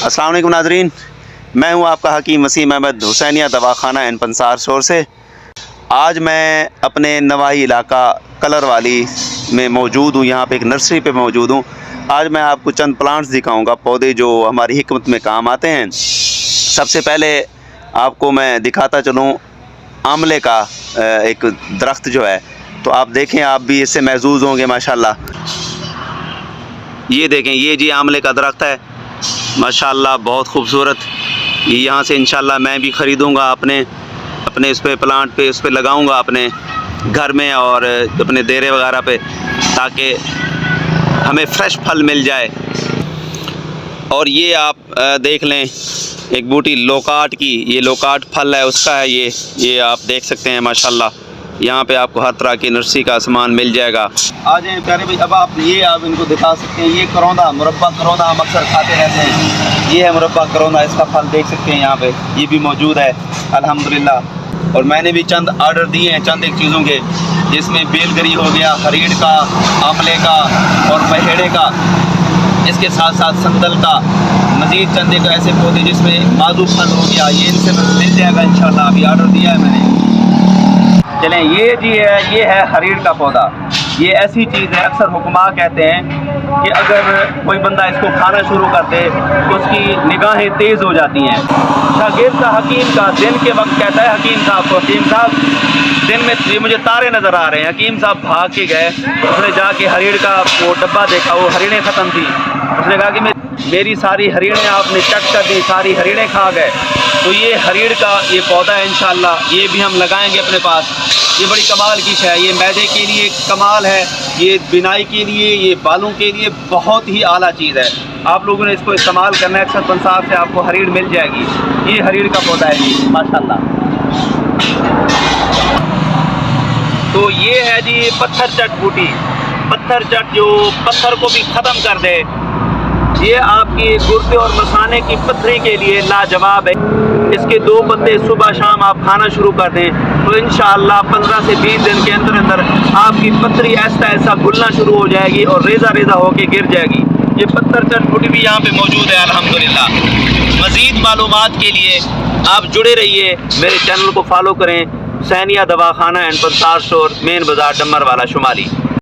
अस्सलाम वालेकुम नाज़रीन, मैं हूं आपका हकीम वसीम अहमद हुसैनिया दवाखाना एंड पंसार स्टोर से। आज मैं अपने नवाही इलाका कलर वाली में मौजूद हूं। यहां पे एक नर्सरी पे मौजूद हूं। आज मैं आपको चंद प्लांट्स दिखाऊंगा, पौधे जो हमारी हिकमत में काम आते हैं। सबसे पहले आपको मैं दिखाता चलूँ आमले का एक दरख्त जो है, तो आप देखें, आप भी इससे महजूज़ होंगे माशाल्लाह। ये देखें, ये जी आमले का दरख्त है माशाल्लाह, बहुत खूबसूरत। यहाँ से इंशाल्लाह मैं भी ख़रीदूँगा अपने इस पे प्लांट पे, उस पे लगाऊँगा अपने घर में और अपने देरे वगैरह पे, ताकि हमें फ़्रेश फल मिल जाए। और ये आप देख लें, एक बूटी लोकाट की, ये लोकाट फल है उसका है ये आप देख सकते हैं माशाल्लाह। यहाँ पे आपको हर तरह की नर्सरी का सामान मिल जाएगा। आ जाए प्यारे भाई, अब आप इनको दिखा सकते हैं। ये करौंदा, मुरब्बा करौंदा हम अक्सर खाते रहते हैं। ये है मुरब्बा करौंदा, इसका फल देख सकते हैं यहाँ पे, ये भी मौजूद है अल्हम्दुलिल्लाह। और मैंने भी चंद आर्डर दिए हैं चंद एक चीज़ों के, जिसमें बेलगरी हो गया, हरीड़ का, आमले का और पहेड़े का, इसके साथ साथ संदल का, मज़ीद चंद एक ऐसे पौधे जिसमें मादू फल हो गया, ये इनसे मिल जाएगा इंशाल्लाह। अभी आर्डर दिया है मैंने। चलें, ये है हरीड़ का पौधा। ये ऐसी चीज़ है, अक्सर हुक्मा कहते हैं कि अगर कोई बंदा इसको खाना शुरू कर दे तो उसकी निगाहें तेज़ हो जाती हैं। शागिर्द का हकीम का दिन के वक्त कहता है हकीम साहब को, हकीम साहब दिन में ये मुझे तारे नज़र आ रहे हैं। हकीम साहब भाग के गए, उसने जाके हरीड़ का वो डब्बा देखा, वो हरीड़ें ख़त्म थी। उसने कहा कि मेरी सारी हरीड़ें आपने चट कर दी, सारी हरीड़ें खा गए। तो ये हरीड़ का ये पौधा है इंशाल्लाह, ये भी हम लगाएंगे अपने पास। ये बड़ी कमाल की है, ये मैदे के लिए कमाल है, ये बिनाई के लिए, ये बालों के लिए बहुत ही आला चीज़ है। आप लोगों ने इसको इस्तेमाल करना है। अक्सर पंसार से आपको हरीड़ मिल जाएगी। ये हरीड़ का पौधा है जी माशाल्लाह। तो ये है जी पत्थर चट बूटी, पत्थर चट जो पत्थर को भी ख़त्म कर दे। ये आपकी गुर्दे और मसाने की पथरी के लिए लाजवाब है। इसके 2 पत्ते सुबह शाम आप खाना शुरू कर दें तो इंशाअल्लाह 15 से 20 दिन के अंदर अंदर आपकी पथरी ऐसा घुलना शुरू हो जाएगी और रेज़ा रेज़ा होके गिर जाएगी। ये पत्थर चट बूटी भी यहाँ पे मौजूद है अल्हम्दुलिल्लाह। मज़ीद मालूमात के लिए आप जुड़े रहिए, मेरे चैनल को फॉलो करें। हुसैनिया दवाखाना एंड पंसार स्टोर, मेन बाज़ार, डम्मर वाला, शुमाली।